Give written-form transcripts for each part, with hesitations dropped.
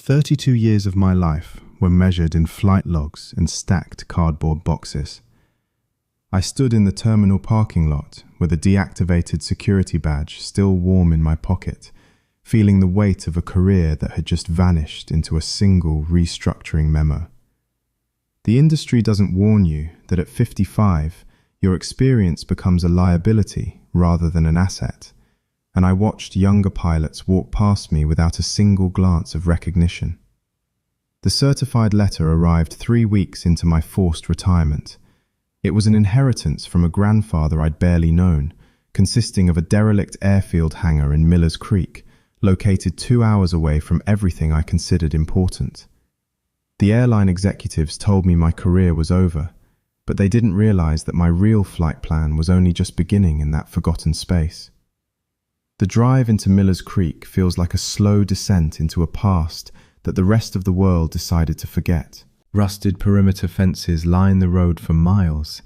32 years of my life were measured in flight logs and stacked cardboard boxes. I stood in the terminal parking lot with a deactivated security badge still warm in my pocket, feeling the weight of a career that had just vanished into a single restructuring memo. The industry doesn't warn you that at 55, your experience becomes a liability rather than an asset, and I watched younger pilots walk past me without a single glance of recognition. The certified letter arrived 3 weeks into my forced retirement. It was an inheritance from a grandfather I'd barely known, consisting of a derelict airfield hangar in Miller's Creek, located 2 hours away from everything I considered important. The airline executives told me my career was over, but they didn't realize that my real flight plan was only just beginning in that forgotten space. The drive into Miller's Creek feels like a slow descent into a past that the rest of the world decided to forget. Rusted perimeter fences line the road for miles,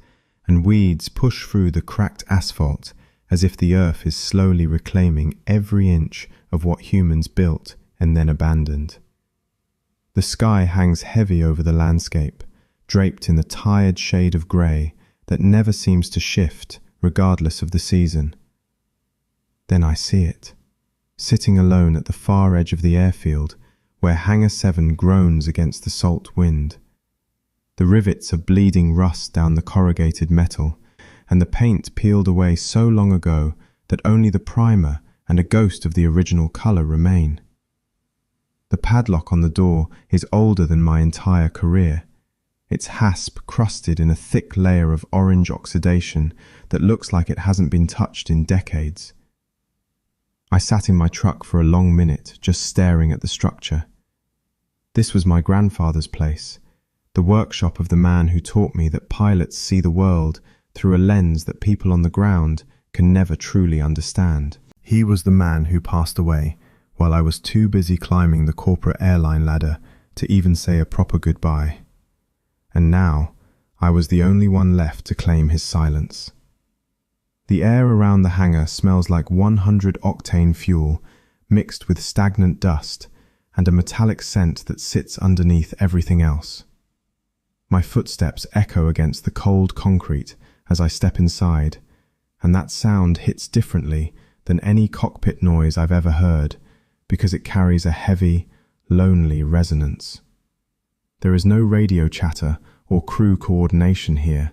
and weeds push through the cracked asphalt as if the earth is slowly reclaiming every inch of what humans built and then abandoned. The sky hangs heavy over the landscape, draped in the tired shade of grey that never seems to shift regardless of the season. Then I see it, sitting alone at the far edge of the airfield where Hangar 7 groans against the salt wind. The rivets are bleeding rust down the corrugated metal, and the paint peeled away so long ago that only the primer and a ghost of the original colour remain. The padlock on the door is older than my entire career, its hasp crusted in a thick layer of orange oxidation that looks like it hasn't been touched in decades. I sat in my truck for a long minute, just staring at the structure. This was my grandfather's place, the workshop of the man who taught me that pilots see the world through a lens that people on the ground can never truly understand. He was the man who passed away while I was too busy climbing the corporate airline ladder to even say a proper goodbye. And now, I was the only one left to claim his silence. The air around the hangar smells like 100-octane fuel mixed with stagnant dust and a metallic scent that sits underneath everything else. My footsteps echo against the cold concrete as I step inside, and that sound hits differently than any cockpit noise I've ever heard because it carries a heavy, lonely resonance. There is no radio chatter or crew coordination here,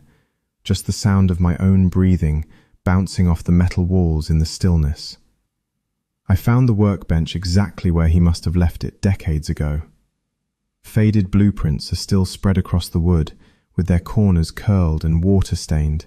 just the sound of my own breathing bouncing off the metal walls in the stillness. I found the workbench exactly where he must have left it decades ago. Faded blueprints are still spread across the wood, with their corners curled and water-stained,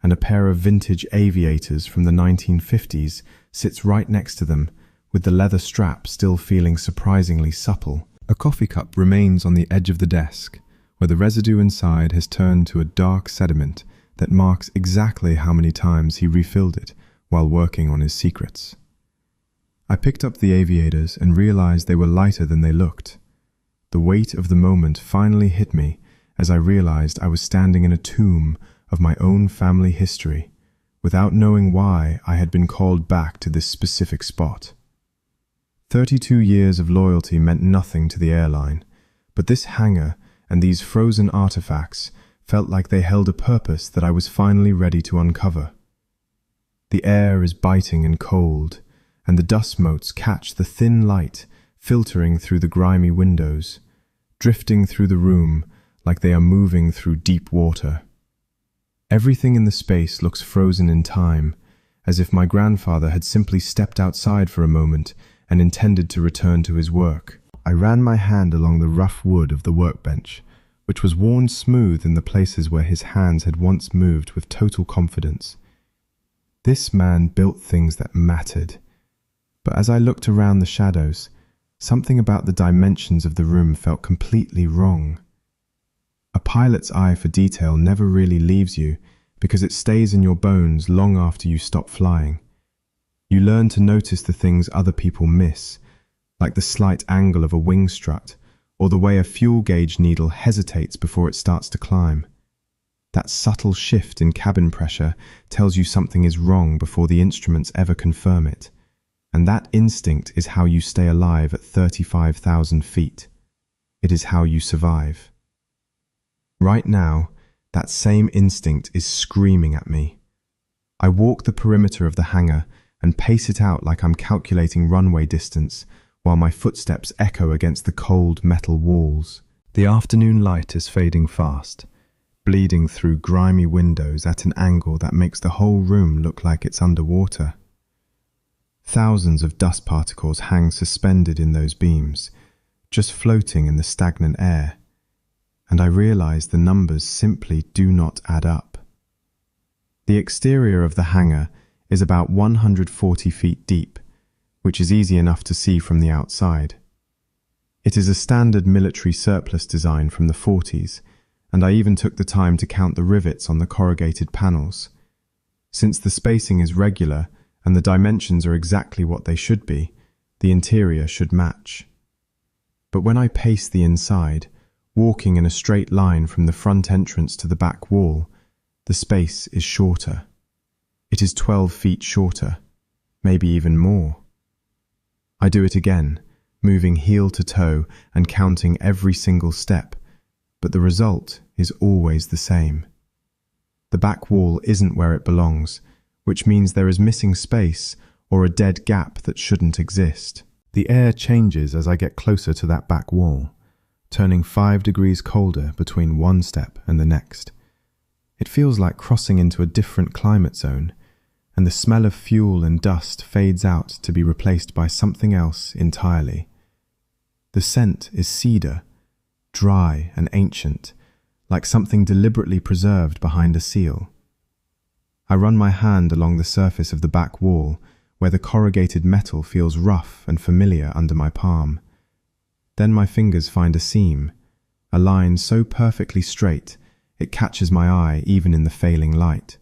and a pair of vintage aviators from the 1950s sits right next to them, with the leather strap still feeling surprisingly supple. A coffee cup remains on the edge of the desk, where the residue inside has turned to a dark sediment that marks exactly how many times he refilled it while working on his secrets. I picked up the aviators and realized they were lighter than they looked. The weight of the moment finally hit me as I realized I was standing in a tomb of my own family history, without knowing why I had been called back to this specific spot. 32 years of loyalty meant nothing to the airline, but this hangar and these frozen artifacts felt like they held a purpose that I was finally ready to uncover. The air is biting and cold, and the dust motes catch the thin light filtering through the grimy windows, drifting through the room like they are moving through deep water. Everything in the space looks frozen in time, as if my grandfather had simply stepped outside for a moment and intended to return to his work. I ran my hand along the rough wood of the workbench, which was worn smooth in the places where his hands had once moved with total confidence. This man built things that mattered, but as I looked around the shadows, something about the dimensions of the room felt completely wrong. A pilot's eye for detail never really leaves you because it stays in your bones long after you stop flying. You learn to notice the things other people miss, like the slight angle of a wing strut or the way a fuel gauge needle hesitates before it starts to climb. That subtle shift in cabin pressure tells you something is wrong before the instruments ever confirm it, And that instinct is how you stay alive at 35,000 feet. It is how you survive. Right now, that same instinct is screaming at me. I walk the perimeter of the hangar and pace it out like I'm calculating runway distance, while my footsteps echo against the cold metal walls. The afternoon light is fading fast, bleeding through grimy windows at an angle that makes the whole room look like it's underwater. Thousands of dust particles hang suspended in those beams, just floating in the stagnant air, and I realize the numbers simply do not add up. The exterior of the hangar is about 140 feet deep, which is easy enough to see from the outside. It is a standard military surplus design from the 40s, and I even took the time to count the rivets on the corrugated panels. Since the spacing is regular and the dimensions are exactly what they should be, the interior should match. But when I pace the inside, walking in a straight line from the front entrance to the back wall, the space is shorter. It is 12 feet shorter, maybe even more. I do it again, moving heel to toe and counting every single step, but the result is always the same. The back wall isn't where it belongs, which means there is missing space or a dead gap that shouldn't exist. The air changes as I get closer to that back wall, turning 5 degrees colder between one step and the next. It feels like crossing into a different climate zone, and the smell of fuel and dust fades out to be replaced by something else entirely. The scent is cedar, dry and ancient, like something deliberately preserved behind a seal. I run my hand along the surface of the back wall, where the corrugated metal feels rough and familiar under my palm. Then my fingers find a seam, a line so perfectly straight it catches my eye even in the failing light.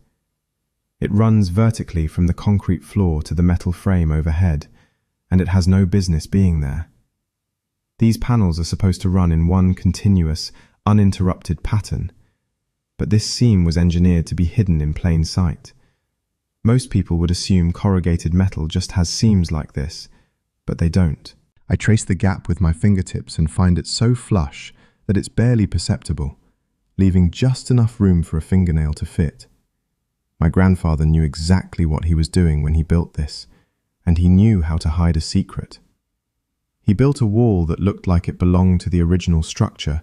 It runs vertically from the concrete floor to the metal frame overhead, and it has no business being there. These panels are supposed to run in one continuous, uninterrupted pattern, but this seam was engineered to be hidden in plain sight. Most people would assume corrugated metal just has seams like this, but they don't. I trace the gap with my fingertips and find it so flush that it's barely perceptible, leaving just enough room for a fingernail to fit. My grandfather knew exactly what he was doing when he built this, and he knew how to hide a secret. He built a wall that looked like it belonged to the original structure,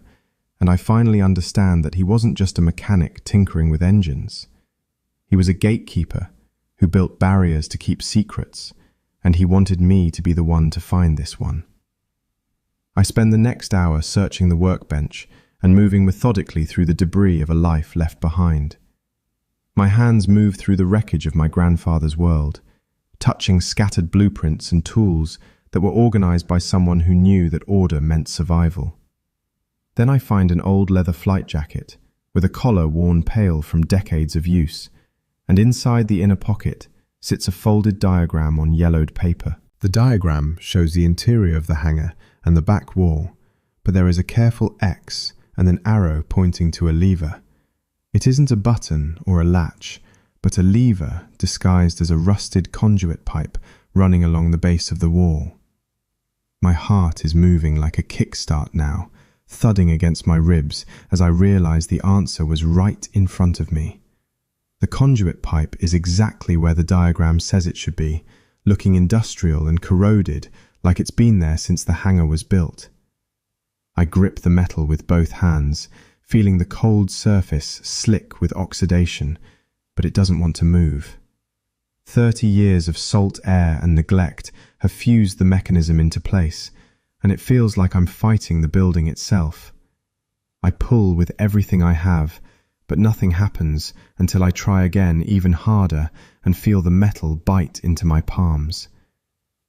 and I finally understand that he wasn't just a mechanic tinkering with engines. He was a gatekeeper who built barriers to keep secrets, and he wanted me to be the one to find this one. I spend the next hour searching the workbench and moving methodically through the debris of a life left behind. My hands move through the wreckage of my grandfather's world, touching scattered blueprints and tools that were organized by someone who knew that order meant survival. Then I find an old leather flight jacket with a collar worn pale from decades of use, and inside the inner pocket sits a folded diagram on yellowed paper. The diagram shows the interior of the hangar and the back wall, but there is a careful X and an arrow pointing to a lever. It isn't a button or a latch, but a lever disguised as a rusted conduit pipe running along the base of the wall. My heart is moving like a kickstart now, thudding against my ribs as I realize the answer was right in front of me. The conduit pipe is exactly where the diagram says it should be, looking industrial and corroded like it's been there since the hangar was built. I grip the metal with both hands, feeling the cold surface slick with oxidation, but it doesn't want to move. 30 years of salt air and neglect have fused the mechanism into place, and it feels like I'm fighting the building itself. I pull with everything I have, but nothing happens until I try again even harder and feel the metal bite into my palms.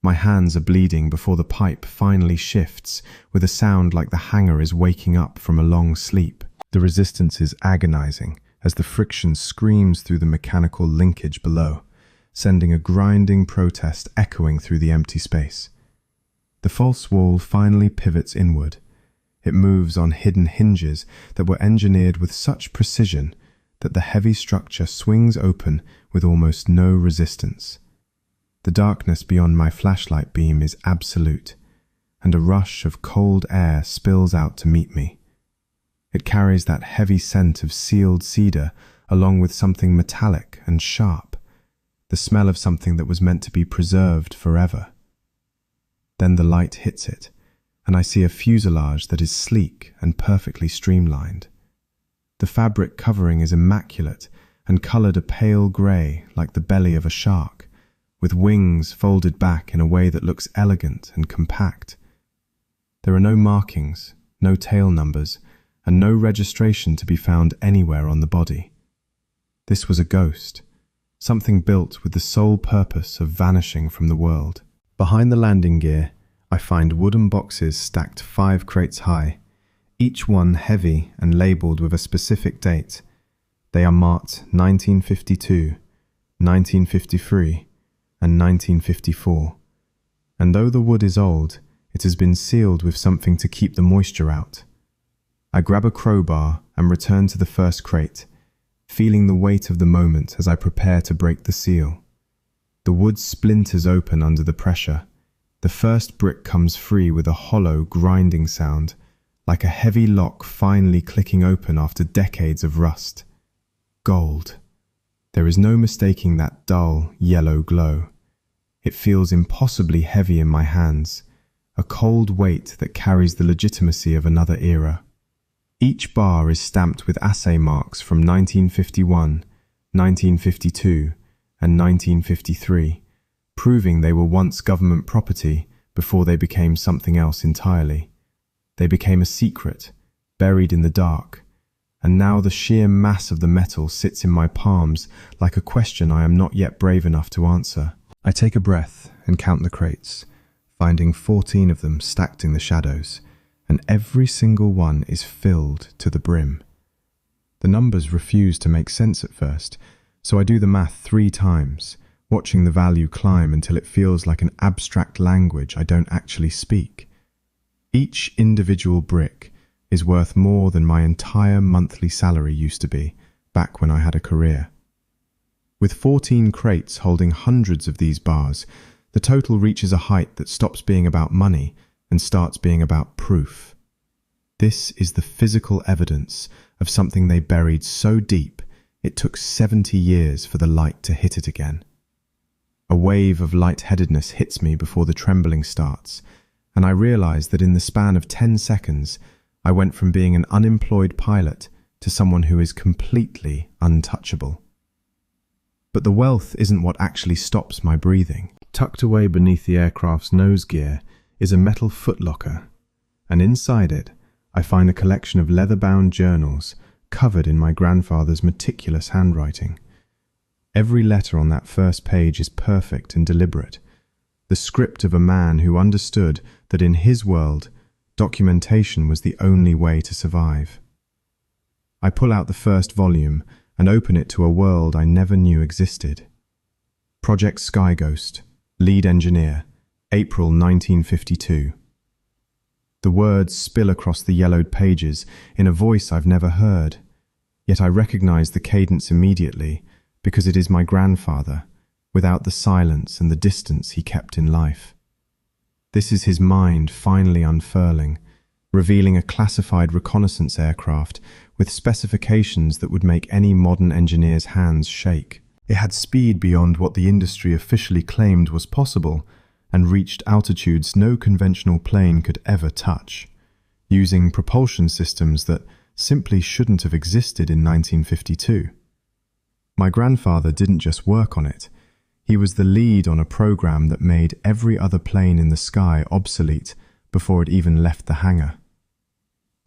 My hands are bleeding before the pipe finally shifts with a sound like the hangar is waking up from a long sleep. The resistance is agonizing as the friction screams through the mechanical linkage below, sending a grinding protest echoing through the empty space. The false wall finally pivots inward. It moves on hidden hinges that were engineered with such precision that the heavy structure swings open with almost no resistance. The darkness beyond my flashlight beam is absolute, and a rush of cold air spills out to meet me. It carries that heavy scent of sealed cedar along with something metallic and sharp, the smell of something that was meant to be preserved forever. Then the light hits it, and I see a fuselage that is sleek and perfectly streamlined. The fabric covering is immaculate and colored a pale gray like the belly of a shark, with wings folded back in a way that looks elegant and compact. There are no markings, no tail numbers, and no registration to be found anywhere on the body. This was a ghost, something built with the sole purpose of vanishing from the world. Behind the landing gear, I find wooden boxes stacked 5 crates high, each one heavy and labelled with a specific date. They are marked 1952, 1953, and 1954. And though the wood is old, it has been sealed with something to keep the moisture out. I grab a crowbar and return to the first crate, feeling the weight of the moment as I prepare to break the seal. The wood splinters open under the pressure. The first brick comes free with a hollow, grinding sound, like a heavy lock finally clicking open after decades of rust. Gold. There is no mistaking that dull, yellow glow. It feels impossibly heavy in my hands, a cold weight that carries the legitimacy of another era. Each bar is stamped with assay marks from 1951, 1952, and 1953, proving they were once government property before they became something else entirely. They became a secret, buried in the dark, and now the sheer mass of the metal sits in my palms like a question I am not yet brave enough to answer. I take a breath and count the crates, finding 14 of them stacked in the shadows, and every single one is filled to the brim. The numbers refuse to make sense at first, so I do the math 3 times, watching the value climb until it feels like an abstract language I don't actually speak. Each individual brick is worth more than my entire monthly salary used to be, back when I had a career. With 14 crates holding hundreds of these bars, the total reaches a height that stops being about money and starts being about proof. This is the physical evidence of something they buried so deep it took 70 years for the light to hit it again. A wave of lightheadedness hits me before the trembling starts, and I realize that in the span of 10 seconds, I went from being an unemployed pilot to someone who is completely untouchable. But the wealth isn't what actually stops my breathing. Tucked away beneath the aircraft's nose gear is a metal footlocker, and inside it, I find a collection of leather-bound journals covered in my grandfather's meticulous handwriting. Every letter on that first page is perfect and deliberate, the script of a man who understood that in his world, documentation was the only way to survive. I pull out the first volume and open it to a world I never knew existed. Project Sky Ghost, Lead Engineer, April 1952. The words spill across the yellowed pages in a voice I've never heard, yet I recognize the cadence immediately because it is my grandfather, without the silence and the distance he kept in life. This is his mind finally unfurling, revealing a classified reconnaissance aircraft with specifications that would make any modern engineer's hands shake. It had speed beyond what the industry officially claimed was possible and reached altitudes no conventional plane could ever touch, using propulsion systems that simply shouldn't have existed in 1952. My grandfather didn't just work on it. He was the lead on a program that made every other plane in the sky obsolete before it even left the hangar.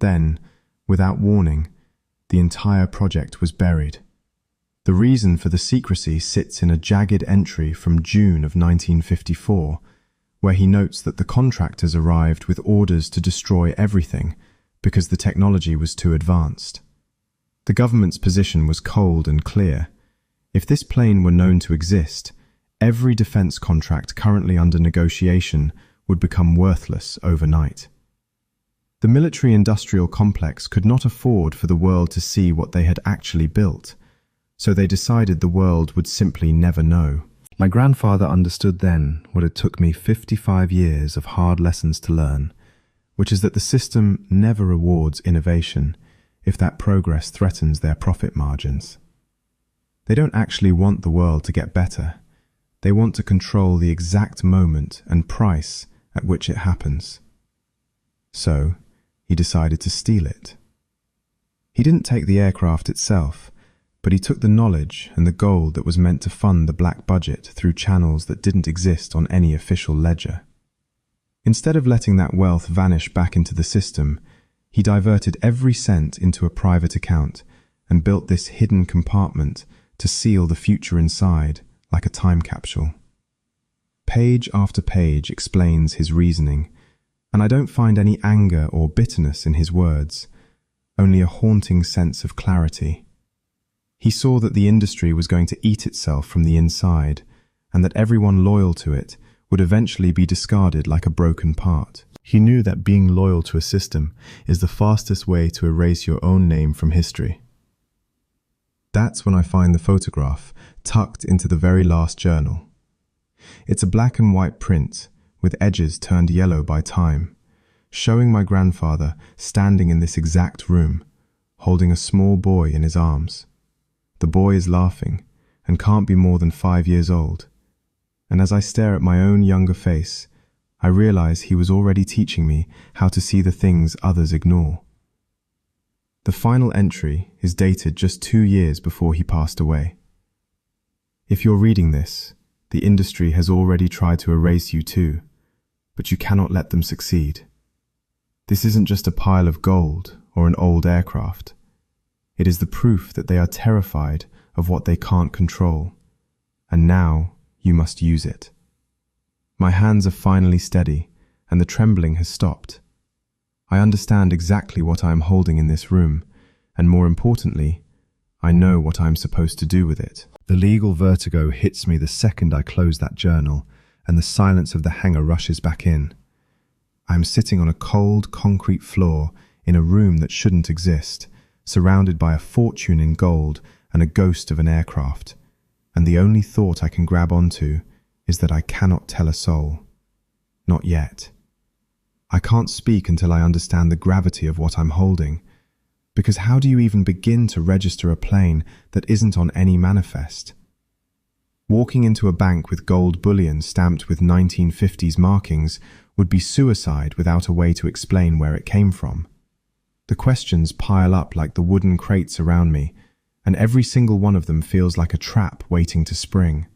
Then, without warning, the entire project was buried. The reason for the secrecy sits in a jagged entry from June of 1954, where he notes that the contractors arrived with orders to destroy everything because the technology was too advanced. The government's position was cold and clear. If this plane were known to exist, every defense contract currently under negotiation would become worthless overnight. The military-industrial complex could not afford for the world to see what they had actually built, so they decided the world would simply never know. My grandfather understood then what it took me 55 years of hard lessons to learn, which is that the system never rewards innovation if that progress threatens their profit margins. They don't actually want the world to get better. They want to control the exact moment and price at which it happens. So, he decided to steal it. He didn't take the aircraft itself, but he took the knowledge and the gold that was meant to fund the black budget through channels that didn't exist on any official ledger. Instead of letting that wealth vanish back into the system, he diverted every cent into a private account and built this hidden compartment to seal the future inside like a time capsule. Page after page explains his reasoning, and I don't find any anger or bitterness in his words, only a haunting sense of clarity. He saw that the industry was going to eat itself from the inside, and that everyone loyal to it would eventually be discarded like a broken part. He knew that being loyal to a system is the fastest way to erase your own name from history. That's when I find the photograph tucked into the very last journal. It's a black and white print with edges turned yellow by time, showing my grandfather standing in this exact room, holding a small boy in his arms. The boy is laughing and can't be more than 5 years old. And as I stare at my own younger face, I realize he was already teaching me how to see the things others ignore. The final entry is dated just 2 years before he passed away. If you're reading this, the industry has already tried to erase you too, but you cannot let them succeed. This isn't just a pile of gold or an old aircraft. It is the proof that they are terrified of what they can't control, and now you must use it. My hands are finally steady, and the trembling has stopped. I understand exactly what I am holding in this room, and more importantly, I know what I am supposed to do with it. The legal vertigo hits me the second I close that journal, and the silence of the hangar rushes back in. I am sitting on a cold, concrete floor in a room that shouldn't exist, surrounded by a fortune in gold and a ghost of an aircraft, and the only thought I can grab onto is that I cannot tell a soul. Not yet. I can't speak until I understand the gravity of what I'm holding, because how do you even begin to register a plane that isn't on any manifest? Walking into a bank with gold bullion stamped with 1950s markings would be suicide without a way to explain where it came from. The questions pile up like the wooden crates around me, and every single one of them feels like a trap waiting to spring.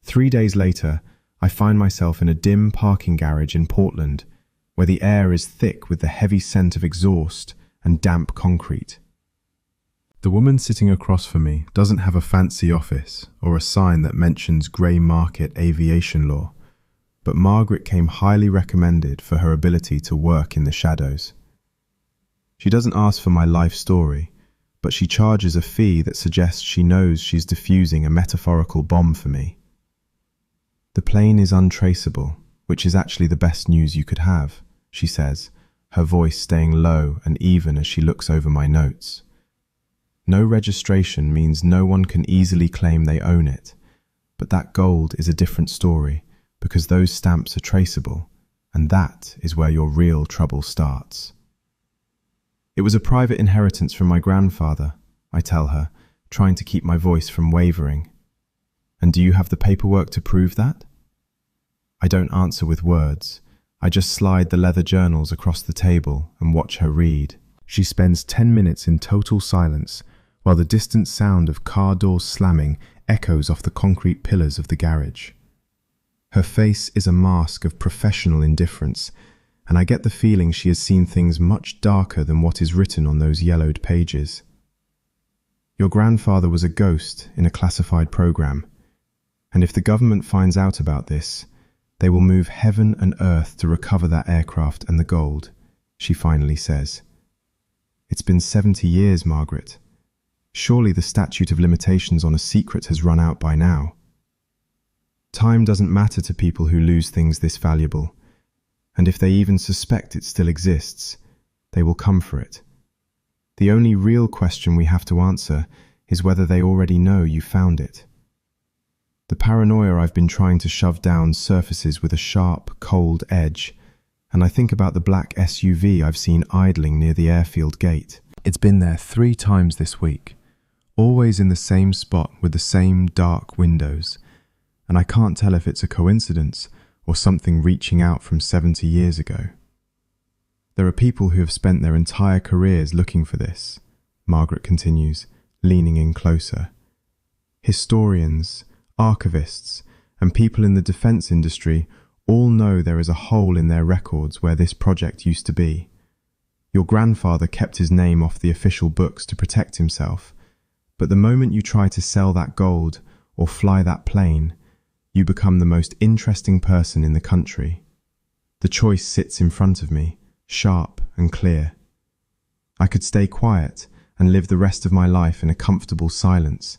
3 days later, I find myself in a dim parking garage in Portland, where the air is thick with the heavy scent of exhaust and damp concrete. The woman sitting across from me doesn't have a fancy office or a sign that mentions grey market aviation law, but Margaret came highly recommended for her ability to work in the shadows. She doesn't ask for my life story, but she charges a fee that suggests she knows she's defusing a metaphorical bomb for me. The plane is untraceable, which is actually the best news you could have, she says, her voice staying low and even as she looks over my notes. No registration means no one can easily claim they own it, but that gold is a different story because those stamps are traceable, and that is where your real trouble starts. It was a private inheritance from my grandfather, I tell her, trying to keep my voice from wavering. And do you have the paperwork to prove that? I don't answer with words. I just slide the leather journals across the table and watch her read. She spends 10 minutes in total silence while the distant sound of car doors slamming echoes off the concrete pillars of the garage. Her face is a mask of professional indifference, and I get the feeling she has seen things much darker than what is written on those yellowed pages. Your grandfather was a ghost in a classified program, and if the government finds out about this, they will move heaven and earth to recover that aircraft and the gold, she finally says. It's been 70 years, Margaret. Surely the statute of limitations on a secret has run out by now. Time doesn't matter to people who lose things this valuable, and if they even suspect it still exists, they will come for it. The only real question we have to answer is whether they already know you found it. The paranoia I've been trying to shove down surfaces with a sharp, cold edge, and I think about the black SUV I've seen idling near the airfield gate. It's been there 3 times this week, always in the same spot with the same dark windows, and I can't tell if it's a coincidence or something reaching out from 70 years ago. There are people who have spent their entire careers looking for this, Margaret continues, leaning in closer. Historians, archivists, and people in the defense industry all know there is a hole in their records where this project used to be. Your grandfather kept his name off the official books to protect himself, but the moment you try to sell that gold or fly that plane, you become the most interesting person in the country. The choice sits in front of me, sharp and clear. I could stay quiet and live the rest of my life in a comfortable silence,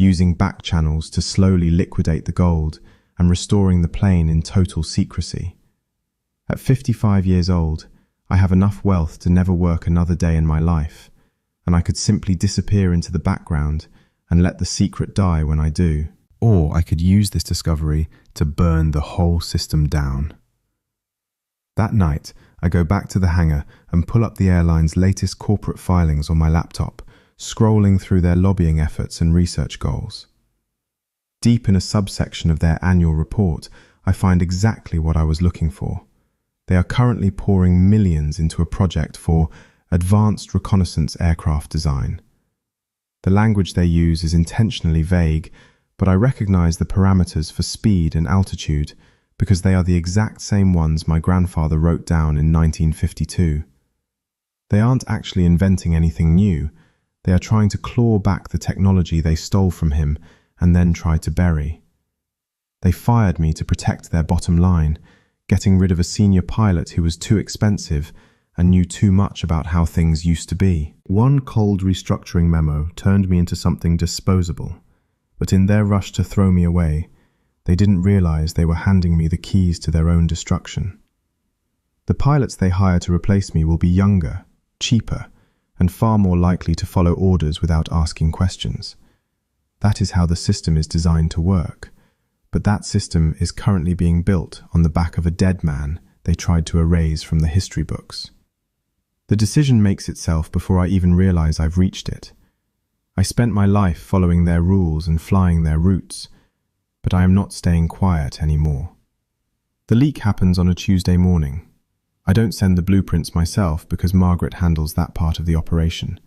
using back channels to slowly liquidate the gold and restoring the plane in total secrecy. At 55 years old, I have enough wealth to never work another day in my life, and I could simply disappear into the background and let the secret die when I do. Or I could use this discovery to burn the whole system down. That night, I go back to the hangar and pull up the airline's latest corporate filings on my laptop, scrolling through their lobbying efforts and research goals. Deep in a subsection of their annual report, I find exactly what I was looking for. They are currently pouring millions into a project for advanced reconnaissance aircraft design. The language they use is intentionally vague, but I recognize the parameters for speed and altitude because they are the exact same ones my grandfather wrote down in 1952. They aren't actually inventing anything new. They are trying to claw back the technology they stole from him and then try to bury. They fired me to protect their bottom line, getting rid of a senior pilot who was too expensive and knew too much about how things used to be. One cold restructuring memo turned me into something disposable, but in their rush to throw me away, they didn't realize they were handing me the keys to their own destruction. The pilots they hire to replace me will be younger, cheaper, and far more likely to follow orders without asking questions. That is how the system is designed to work, but that system is currently being built on the back of a dead man they tried to erase from the history books. The decision makes itself before I even realize I've reached it. I spent my life following their rules and flying their routes, but I am not staying quiet anymore. The leak happens on a Tuesday morning. I don't send the blueprints myself because Margaret handles that part of the operation.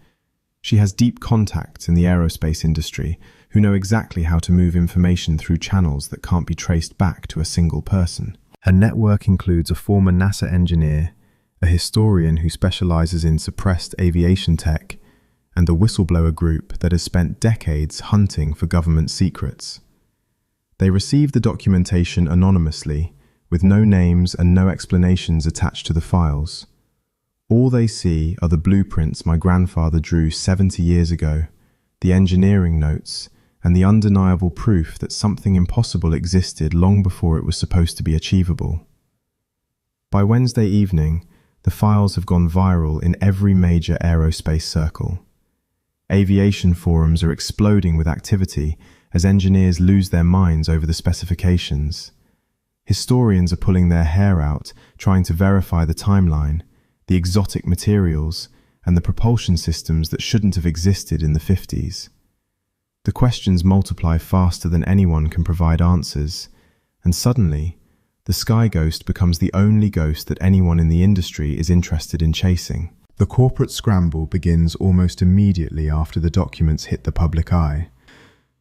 She has deep contacts in the aerospace industry who know exactly how to move information through channels that can't be traced back to a single person. Her network includes a former NASA engineer, a historian who specializes in suppressed aviation tech, and the whistleblower group that has spent decades hunting for government secrets. They receive the documentation anonymously, with no names and no explanations attached to the files. All they see are the blueprints my grandfather drew 70 years ago, the engineering notes, and the undeniable proof that something impossible existed long before it was supposed to be achievable. By Wednesday evening, the files have gone viral in every major aerospace circle. Aviation forums are exploding with activity as engineers lose their minds over the specifications. Historians are pulling their hair out, trying to verify the timeline, the exotic materials, and the propulsion systems that shouldn't have existed in the 50s. The questions multiply faster than anyone can provide answers, and suddenly, the Sky Ghost becomes the only ghost that anyone in the industry is interested in chasing. The corporate scramble begins almost immediately after the documents hit the public eye.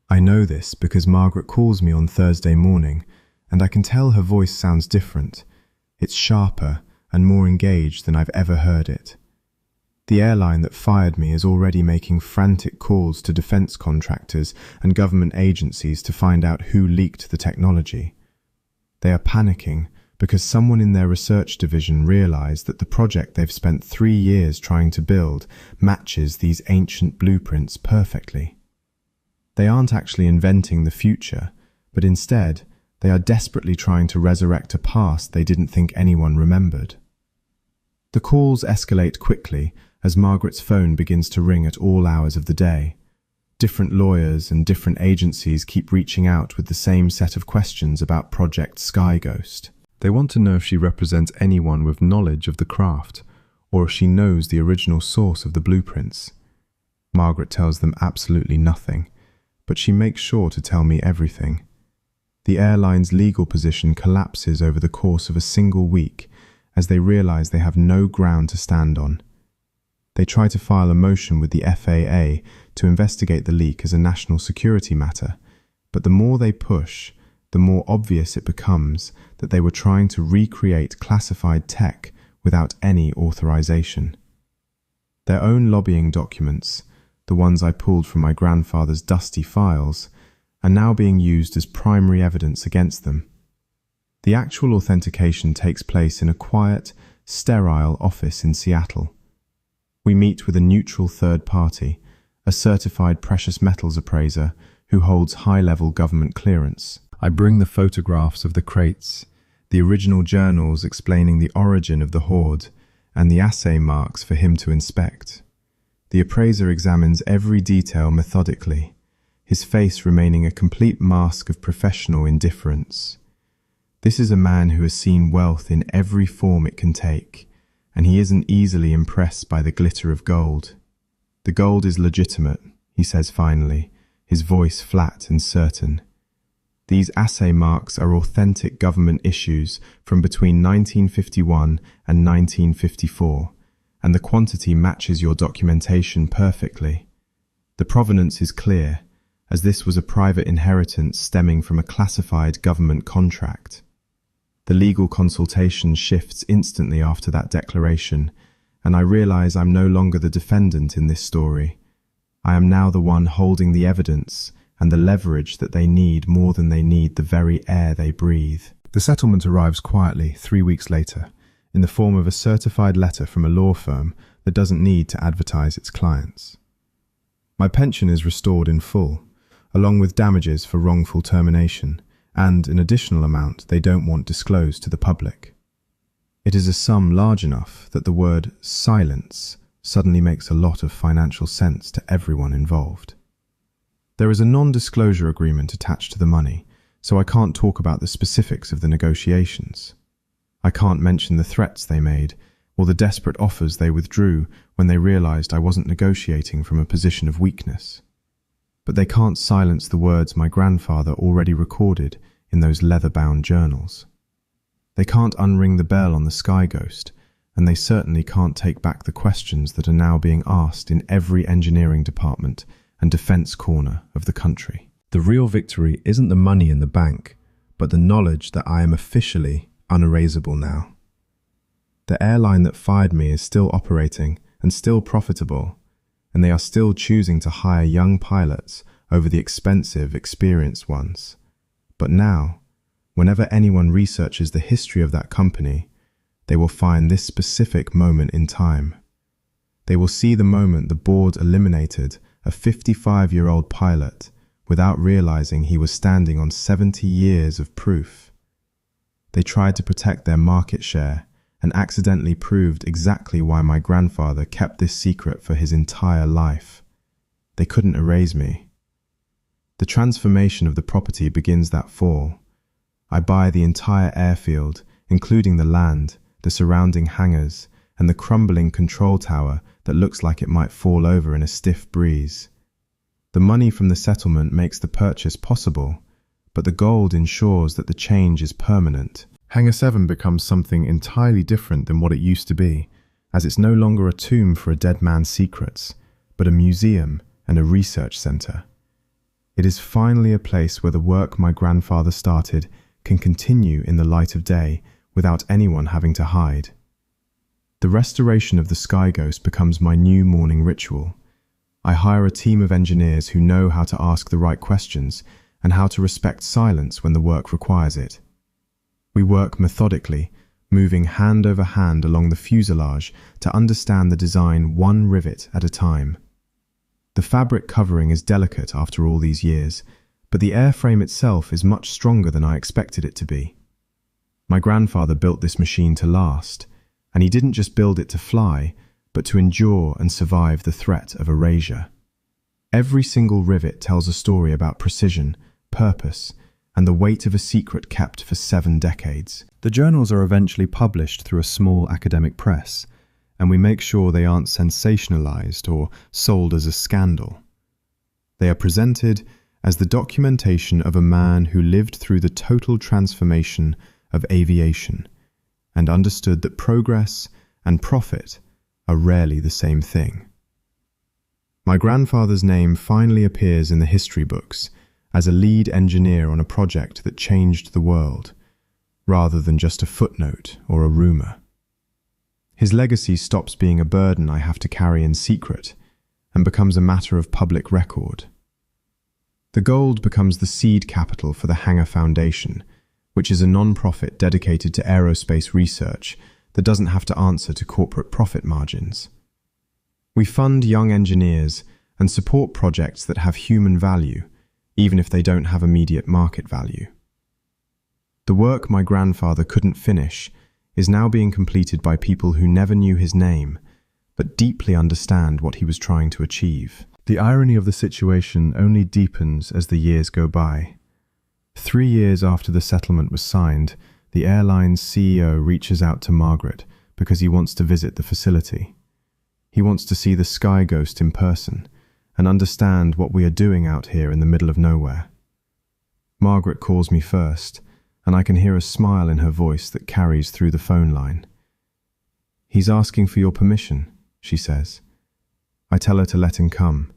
I know this because Margaret calls me on Thursday morning, and I can tell her voice sounds different. It's sharper and more engaged than I've ever heard it. The airline that fired me is already making frantic calls to defense contractors and government agencies to find out who leaked the technology. They are panicking because someone in their research division realized that the project they've spent 3 years trying to build matches these ancient blueprints perfectly. They aren't actually inventing the future, but instead, they are desperately trying to resurrect a past they didn't think anyone remembered. The calls escalate quickly as Margaret's phone begins to ring at all hours of the day. Different lawyers and different agencies keep reaching out with the same set of questions about Project Sky Ghost. They want to know if she represents anyone with knowledge of the craft, or if she knows the original source of the blueprints. Margaret tells them absolutely nothing, but she makes sure to tell me everything. The airline's legal position collapses over the course of a single week as they realize they have no ground to stand on. They try to file a motion with the FAA to investigate the leak as a national security matter, but the more they push, the more obvious it becomes that they were trying to recreate classified tech without any authorization. Their own lobbying documents, the ones I pulled from my grandfather's dusty files, are now being used as primary evidence against them. The actual authentication takes place in a quiet, sterile office in Seattle. We meet with a neutral third party, a certified precious metals appraiser who holds high-level government clearance. I bring the photographs of the crates, the original journals explaining the origin of the hoard, and the assay marks for him to inspect. The appraiser examines every detail methodically, his face remaining a complete mask of professional indifference. This is a man who has seen wealth in every form it can take, and he isn't easily impressed by the glitter of gold. The gold is legitimate, he says finally, his voice flat and certain. These assay marks are authentic government issues from between 1951 and 1954, and the quantity matches your documentation perfectly. The provenance is clear, as this was a private inheritance stemming from a classified government contract. The legal consultation shifts instantly after that declaration, and I realize I'm no longer the defendant in this story. I am now the one holding the evidence and the leverage that they need more than they need the very air they breathe. The settlement arrives quietly 3 weeks later, in the form of a certified letter from a law firm that doesn't need to advertise its clients. My pension is restored in full, along with damages for wrongful termination, and an additional amount they don't want disclosed to the public. It is a sum large enough that the word silence suddenly makes a lot of financial sense to everyone involved. There is a non-disclosure agreement attached to the money, so I can't talk about the specifics of the negotiations. I can't mention the threats they made, or the desperate offers they withdrew when they realized I wasn't negotiating from a position of weakness. But they can't silence the words my grandfather already recorded in those leather-bound journals. They can't unring the bell on the Sky Ghost, and they certainly can't take back the questions that are now being asked in every engineering department and defense corner of the country. The real victory isn't the money in the bank, but the knowledge that I am officially unerasable now. The airline that fired me is still operating and still profitable, and they are still choosing to hire young pilots over the expensive, experienced ones. But now, whenever anyone researches the history of that company, they will find this specific moment in time. They will see the moment the board eliminated a 55-year-old pilot without realizing he was standing on 70 years of proof. They tried to protect their market share and accidentally proved exactly why my grandfather kept this secret for his entire life. They couldn't erase me. The transformation of the property begins that fall. I buy the entire airfield, including the land, the surrounding hangars, and the crumbling control tower that looks like it might fall over in a stiff breeze. The money from the settlement makes the purchase possible, but the gold ensures that the change is permanent. Hangar 7 becomes something entirely different than what it used to be, as it's no longer a tomb for a dead man's secrets, but a museum and a research center. It is finally a place where the work my grandfather started can continue in the light of day without anyone having to hide. The restoration of the Sky Ghost becomes my new morning ritual. I hire a team of engineers who know how to ask the right questions and how to respect silence when the work requires it. We work methodically, moving hand over hand along the fuselage to understand the design one rivet at a time. The fabric covering is delicate after all these years, but the airframe itself is much stronger than I expected it to be. My grandfather built this machine to last, and he didn't just build it to fly, but to endure and survive the threat of erasure. Every single rivet tells a story about precision, purpose, and the weight of a secret kept for 7 decades. The journals are eventually published through a small academic press, and we make sure they aren't sensationalized or sold as a scandal. They are presented as the documentation of a man who lived through the total transformation of aviation and understood that progress and profit are rarely the same thing. My grandfather's name finally appears in the history books as a lead engineer on a project that changed the world, rather than just a footnote or a rumor. His legacy stops being a burden I have to carry in secret and becomes a matter of public record. The gold becomes the seed capital for the Hangar Foundation, which is a non-profit dedicated to aerospace research that doesn't have to answer to corporate profit margins. We fund young engineers and support projects that have human value, even if they don't have immediate market value. The work my grandfather couldn't finish is now being completed by people who never knew his name, but deeply understand what he was trying to achieve. The irony of the situation only deepens as the years go by. 3 years after the settlement was signed, the airline's CEO reaches out to Margaret because he wants to visit the facility. He wants to see the Sky Ghost in person and understand what we are doing out here in the middle of nowhere. Margaret calls me first, and I can hear a smile in her voice that carries through the phone line. "He's asking for your permission," she says. I tell her to let him come.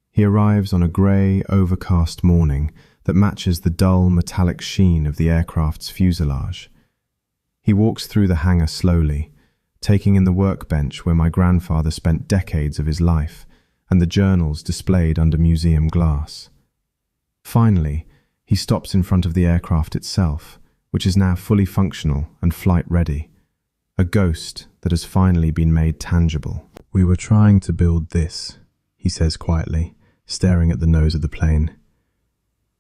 He arrives on a grey, overcast morning that matches the dull, metallic sheen of the aircraft's fuselage. He walks through the hangar slowly, taking in the workbench where my grandfather spent decades of his life and the journals displayed under museum glass. Finally, he stops in front of the aircraft itself, which is now fully functional and flight-ready, a ghost that has finally been made tangible. "We were trying to build this," he says quietly, staring at the nose of the plane.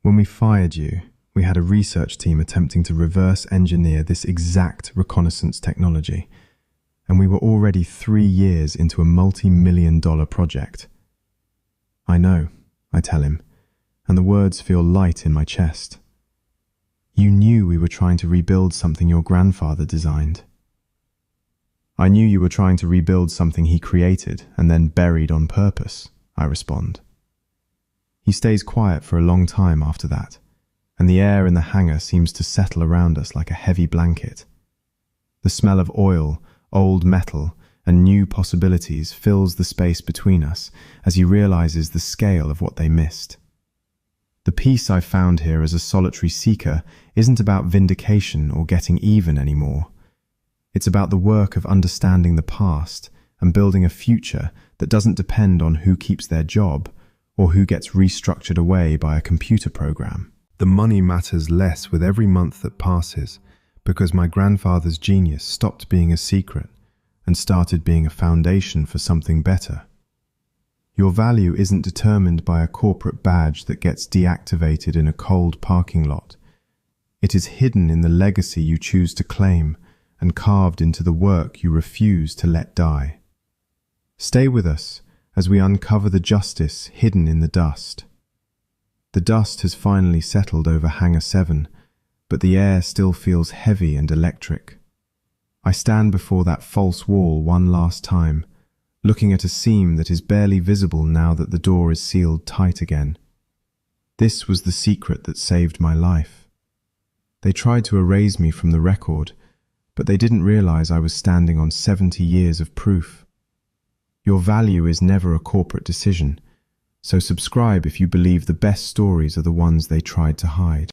"When we fired you, we had a research team attempting to reverse engineer this exact reconnaissance technology, and we were already 3 years into a multi-million-dollar project." "I know," I tell him, and the words feel light in my chest. "You knew we were trying to rebuild something your grandfather designed." "I knew you were trying to rebuild something he created and then buried on purpose," I respond. He stays quiet for a long time after that, and the air in the hangar seems to settle around us like a heavy blanket. The smell of oil, old metal, and new possibilities fills the space between us as he realizes the scale of what they missed. The peace I found here as a solitary seeker isn't about vindication or getting even anymore. It's about the work of understanding the past and building a future that doesn't depend on who keeps their job or who gets restructured away by a computer program. The money matters less with every month that passes because my grandfather's genius stopped being a secret and started being a foundation for something better. Your value isn't determined by a corporate badge that gets deactivated in a cold parking lot. It is hidden in the legacy you choose to claim and carved into the work you refuse to let die. Stay with us as we uncover the justice hidden in the dust. The dust has finally settled over Hangar 7, but the air still feels heavy and electric. I stand before that false wall one last time, looking at a seam that is barely visible now that the door is sealed tight again. This was the secret that saved my life. They tried to erase me from the record, but they didn't realize I was standing on 70 years of proof. Your value is never a corporate decision, so subscribe if you believe the best stories are the ones they tried to hide.